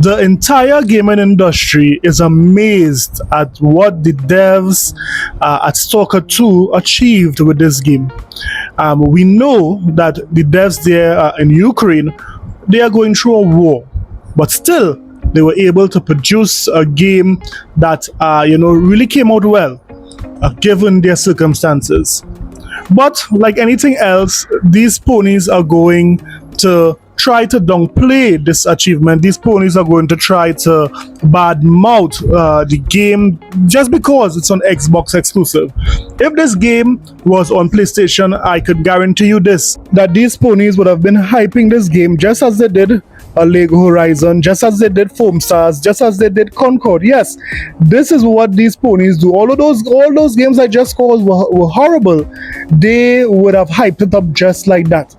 The entire gaming industry is amazed at what the devs at Stalker 2 achieved with this game. We know that the devs there in Ukraine, they are going through a war, but still they were able to produce a game that really came out well, given their circumstances. But like anything else, these ponies are going to try to downplay this achievement. These ponies are going to try to badmouth the game just because it's an Xbox exclusive. If this game was on PlayStation, I could guarantee you this, that these ponies would have been hyping this game just as they did Lego Horizon, just as they did Foam Stars, just as they did Concord. Yes, this is what these ponies do. All those games I just called were horrible. They would have hyped it up just like that.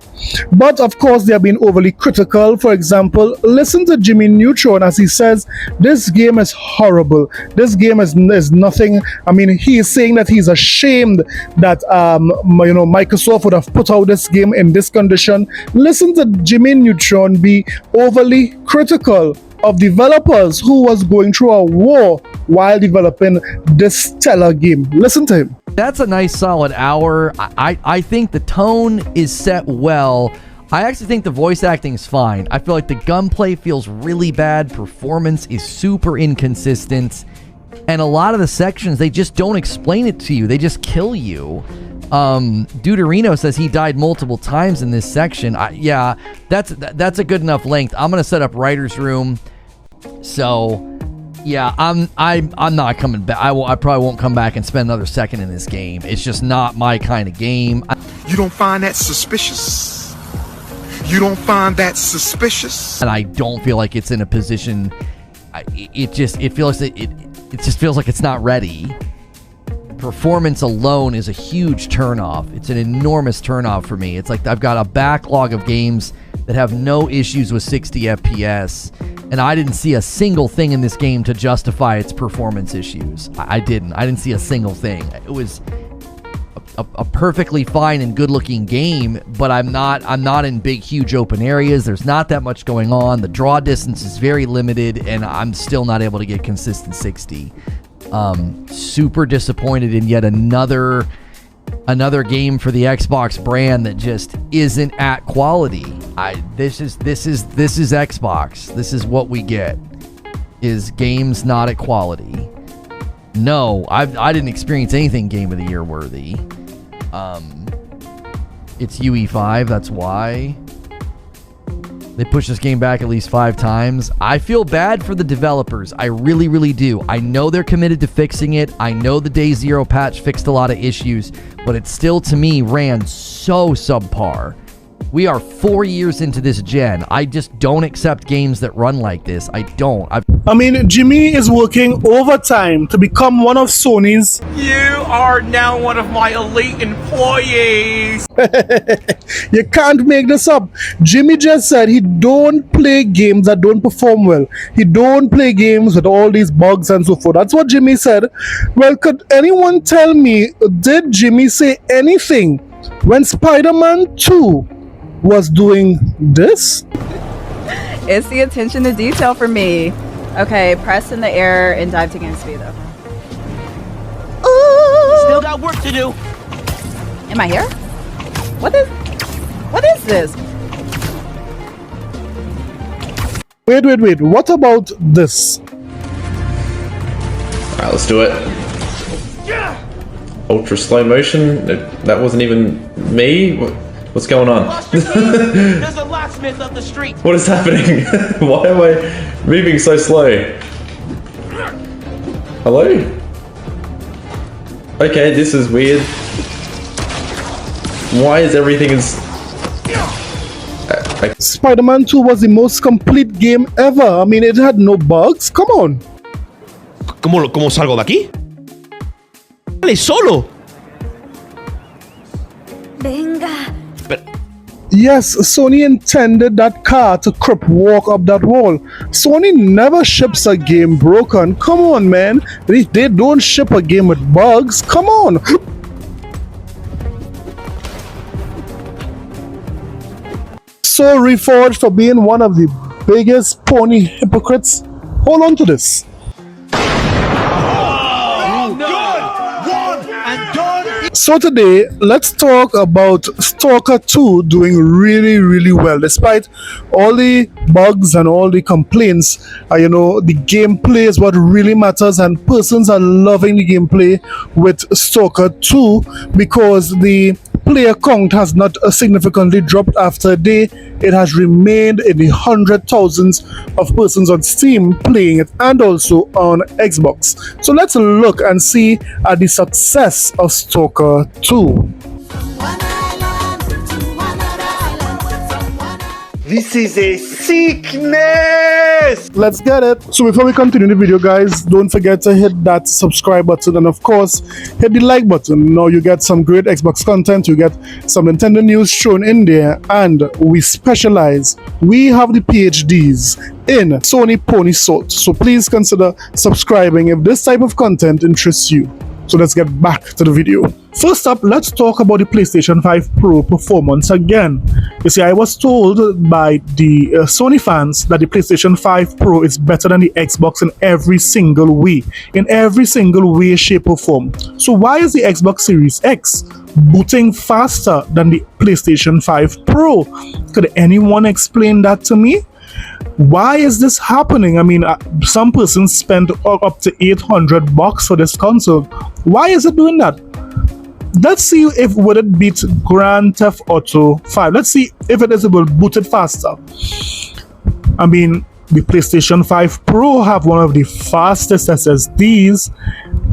But of course, they have been overly critical. For example, listen to Jimmy Neutron as he says, this game is horrible. This game is nothing. I mean, he is saying that he's ashamed that Microsoft would have put out this game in this condition. Listen to Jimmy Neutron be overly critical of developers who was going through a war while developing this stellar game. Listen to him. That's a nice solid hour. I think the tone is set well. I actually think the voice acting is fine. I feel like the gunplay feels really bad. Performance is super inconsistent. And a lot of the sections, they just don't explain it to you. They just kill you. Deuterino says he died multiple times in this section. Yeah, that's a good enough length. I'm gonna set up writer's room. So yeah, I'm not coming back. I probably won't come back and spend another second in this game. It's just not my kind of game. You don't find that suspicious? You don't find that suspicious? And I don't feel like it's in a position. It just feels like it's not ready. Performance alone is a huge turnoff. It's an enormous turnoff for me. It's like I've got a backlog of games that have no issues with 60 FPS, and I didn't see a single thing in this game to justify its performance issues. I didn't see a single thing. It was a perfectly fine and good-looking game, but I'm not in big, huge open areas. There's not that much going on. The draw distance is very limited, and I'm still not able to get consistent 60. Super disappointed in yet another game for the Xbox brand that just isn't at quality. This is Xbox. This is what we get, is games not at quality. No, I didn't experience anything Game of the Year worthy. It's UE5, that's why. They pushed this game back at least 5 times. I feel bad for the developers. I really, really do. I know they're committed to fixing it. I know the Day Zero patch fixed a lot of issues, but it still, to me, ran so subpar. We are 4 years into this gen. I just don't accept games that run like this. I don't. I mean, Jimmy is working overtime to become one of Sony's. You are now one of my elite employees. You can't make this up. Jimmy just said he don't play games that don't perform well. He don't play games with all these bugs and so forth. That's what Jimmy said. Well, could anyone tell me, did Jimmy say anything when Spider-Man 2 was doing this? It's the attention to detail for me. Okay, press in the air and dive to game speed though. Still got work to do. Am I here? What is this? Wait. What about this? Alright, let's do it. Ultra slow motion? That wasn't even me? What's going on? There's a locksmith up the street. What is happening? Why am I moving so slow? Hello? Okay, this is weird. Why is everything is... Spider-Man 2 was the most complete game ever. I mean, it had no bugs. Come on. ¿Cómo salgo de aquí? ¡Dale solo! Venga. Yes, Sony intended that car to crip walk up that wall. Sony never ships a game broken. Come on, man. They don't ship a game with bugs. Come on. So Reforged for being one of the biggest pony hypocrites. Hold on to this. So today, let's talk about Stalker 2 doing really, really well. Despite all the bugs and all the complaints, the gameplay is what really matters, and persons are loving the gameplay with Stalker 2 because the player count has not significantly dropped after a day. It has remained in the hundred thousands of persons on Steam playing it and also on Xbox. So let's look and see at the success of Stalker 2. This is a sickness! Let's get it. So before we continue the video, guys, don't forget to hit that subscribe button and of course hit the like button. Now you get some great Xbox content, you get some Nintendo news shown in there, and we specialize. We have the PhDs in Sony Pony Salt. So please consider subscribing if this type of content interests you. So let's get back to the video. First up, let's talk about the PlayStation 5 Pro performance again. You see, I was told by the Sony fans that the PlayStation 5 Pro is better than the Xbox in every single way. In every single way, shape or form. So why is the Xbox Series X booting faster than the PlayStation 5 Pro? Could anyone explain that to me? Why is this happening? I mean, some persons spent up to $800 for this console. Why is it doing that? Let's see if would it beat Grand Theft Auto 5. Let's see if it is able to boot it faster. I mean, the PlayStation 5 Pro have one of the fastest SSDs.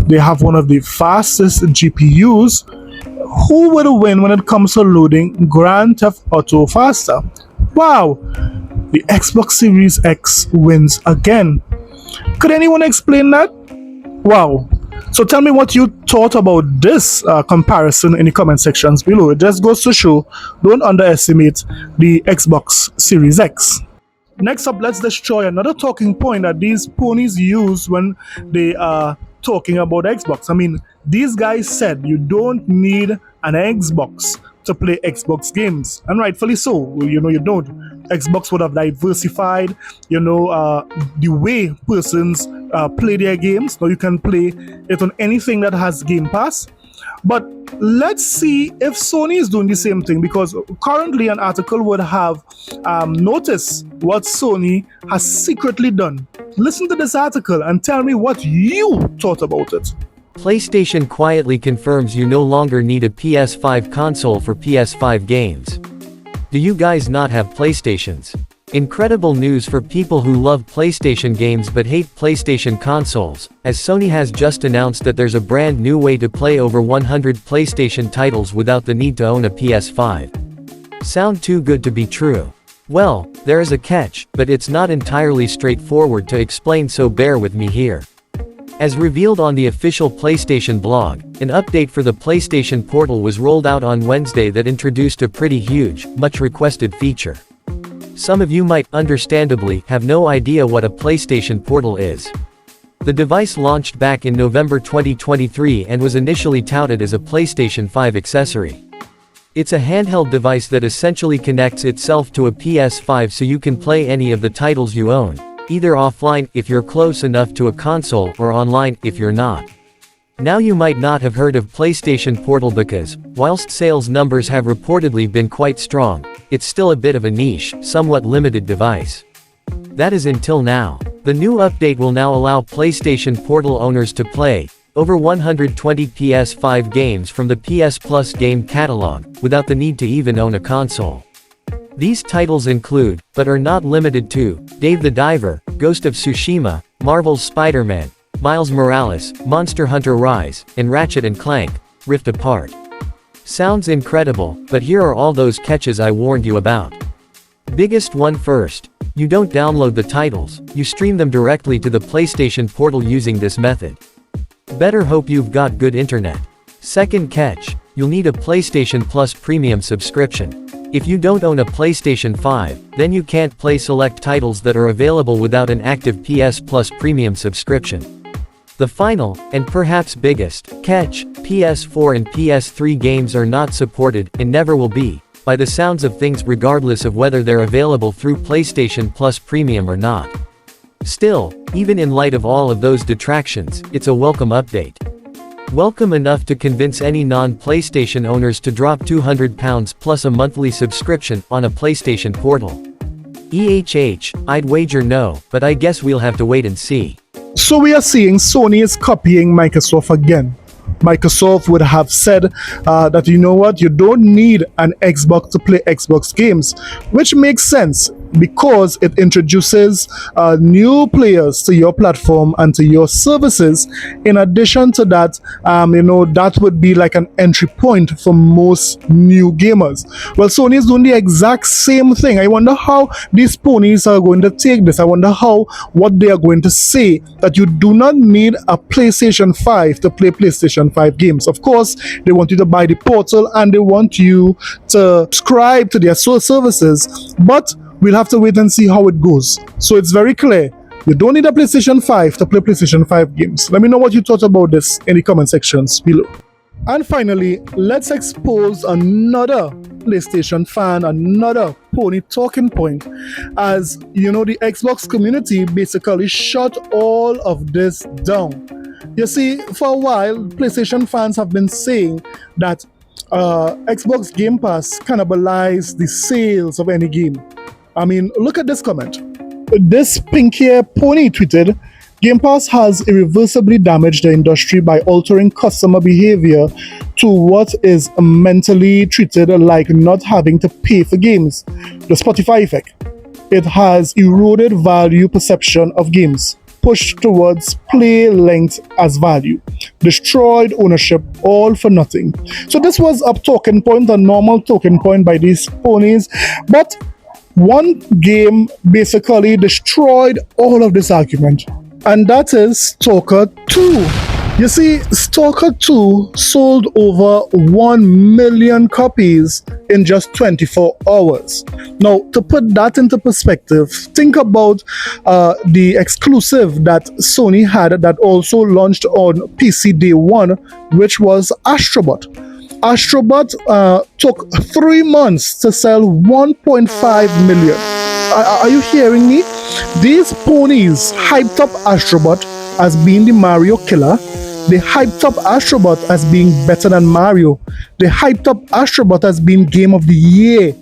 They have one of the fastest GPUs. Who would win when it comes to loading Grand Theft Auto faster? Wow! The Xbox Series X wins again. Could anyone explain that? Wow. So tell me what you thought about this comparison in the comment sections below. It just goes to show, don't underestimate the Xbox Series X. Next up, let's destroy another talking point that these ponies use when they are talking about Xbox. I mean, these guys said you don't need an Xbox to play Xbox games, and rightfully so. You don't. Xbox would have diversified, the way persons play their games. Now you can play it on anything that has Game Pass. But let's see if Sony is doing the same thing, because currently an article would have noticed what Sony has secretly done. Listen to this article and tell me what you thought about it. PlayStation quietly confirms you no longer need a PS5 console for PS5 games. Do you guys not have PlayStations? Incredible news for people who love PlayStation games but hate PlayStation consoles, as Sony has just announced that there's a brand new way to play over 100 PlayStation titles without the need to own a PS5. Sound too good to be true? Well, there is a catch, but it's not entirely straightforward to explain, so bear with me here. As revealed on the official PlayStation blog, an update for the PlayStation Portal was rolled out on Wednesday that introduced a pretty huge, much requested feature. Some of you might, understandably, have no idea what a PlayStation Portal is. The device launched back in November 2023 and was initially touted as a PlayStation 5 accessory. It's a handheld device that essentially connects itself to a PS5 so you can play any of the titles you own, either offline if you're close enough to a console, or online if you're not. Now you might not have heard of PlayStation Portal because, whilst sales numbers have reportedly been quite strong, it's still a bit of a niche, somewhat limited device. That is until now. The new update will now allow PlayStation Portal owners to play over 120 PS5 games from the PS Plus game catalog, without the need to even own a console. These titles include, but are not limited to, Dave the Diver, Ghost of Tsushima, Marvel's Spider-Man, Miles Morales, Monster Hunter Rise, and Ratchet & Clank, Rift Apart. Sounds incredible, but here are all those catches I warned you about. Biggest one first. You don't download the titles, you stream them directly to the PlayStation Portal using this method. Better hope you've got good internet. Second catch. You'll need a PlayStation Plus premium subscription. If you don't own a PlayStation 5, then you can't play select titles that are available without an active PS Plus premium subscription. The final, and perhaps biggest, catch, PS4 and PS3 games are not supported, and never will be, by the sounds of things, regardless of whether they're available through PlayStation Plus Premium or not. Still, even in light of all of those detractions, it's a welcome update. Welcome enough to convince any non-PlayStation owners to drop £200 plus a monthly subscription on a PlayStation portal. I'd wager no, but I guess we'll have to wait and see. So we are seeing Sony is copying Microsoft again. Microsoft would have said that, you know what, you don't need an Xbox to play Xbox games, which makes sense because it introduces new players to your platform and to your services. In addition to that, that would be like an entry point for most new gamers. Well, Sony is doing the exact same thing. I wonder how these ponies are going to take this. I wonder what they are going to say, that you do not need a PlayStation 5 to play PlayStation 5 games. Of course, they want you to buy the portal and they want you to subscribe to their services, but we'll have to wait and see how it goes. So it's very clear. You don't need a PlayStation 5 to play PlayStation 5 games. Let me know what you thought about this in the comment sections below. And finally, let's expose another PlayStation fan, another pony talking point. As you know, the Xbox community basically shut all of this down. You see, for a while, PlayStation fans have been saying that Xbox Game Pass cannibalizes the sales of any game. I mean, look at this comment. This pink hair pony tweeted, Game Pass has irreversibly damaged the industry by altering customer behavior to what is mentally treated like not having to pay for games. The Spotify effect. It has eroded value perception of games, pushed towards play length as value, destroyed ownership, all for nothing. So this was a talking point, a normal talking point by these ponies, but one game basically destroyed all of this argument, and that is Stalker 2. You see, Stalker 2 sold over 1 million copies in just 24 hours. Now, to put that into perspective, think about the exclusive that Sony had that also launched on PC day one, which was Astrobot. Astrobot took 3 months to sell 1.5 million. Are you hearing me? These ponies hyped up Astrobot as being the Mario killer. They hyped up Astrobot as being better than Mario. They hyped up Astrobot as being Game of the Year.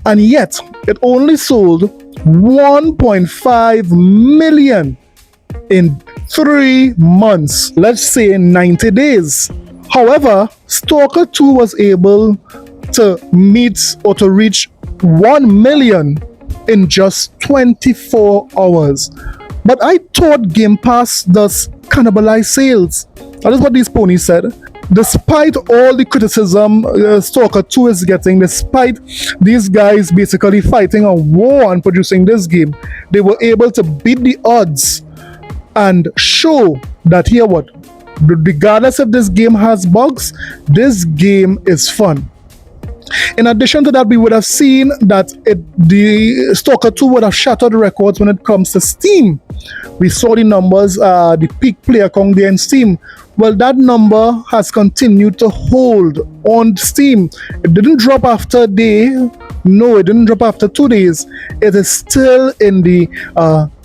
And yet, it only sold 1.5 million in 3 months. Let's say 90 days. However, Stalker 2 was able to meet or to reach 1 million in just 24 hours. But I thought Game Pass does cannibalize sales. That is what these ponies said. Despite all the criticism Stalker 2 is getting, despite these guys basically fighting a war and producing this game, they were able to beat the odds and show that here what? Regardless if this game has bugs, this game is fun. In addition to that, we would have seen that the Stalker 2 would have shattered records when it comes to Steam. We saw the numbers, the peak player count there in Steam. Well, that number has continued to hold on Steam. It didn't drop after a day. No, it didn't drop after 2 days. It is still in the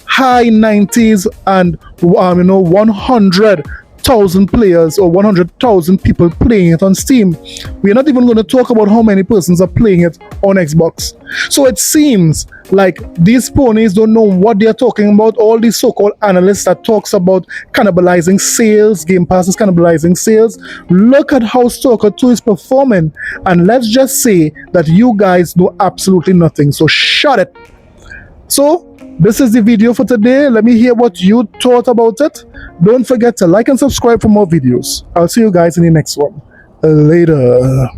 high 90s and 100,000 players or 100,000 people playing it on Steam. We're not even going to talk about how many persons are playing it on Xbox. So it seems like these ponies don't know what they're talking about. All these so-called analysts that talks about cannibalizing sales, Game Pass is cannibalizing sales. Look at how Stalker 2 is performing, and let's just say that you guys know absolutely nothing. So shut it. So this is the video for today. Let me hear what you thought about it. Don't forget to like and subscribe for more videos. I'll see you guys in the next one. Later.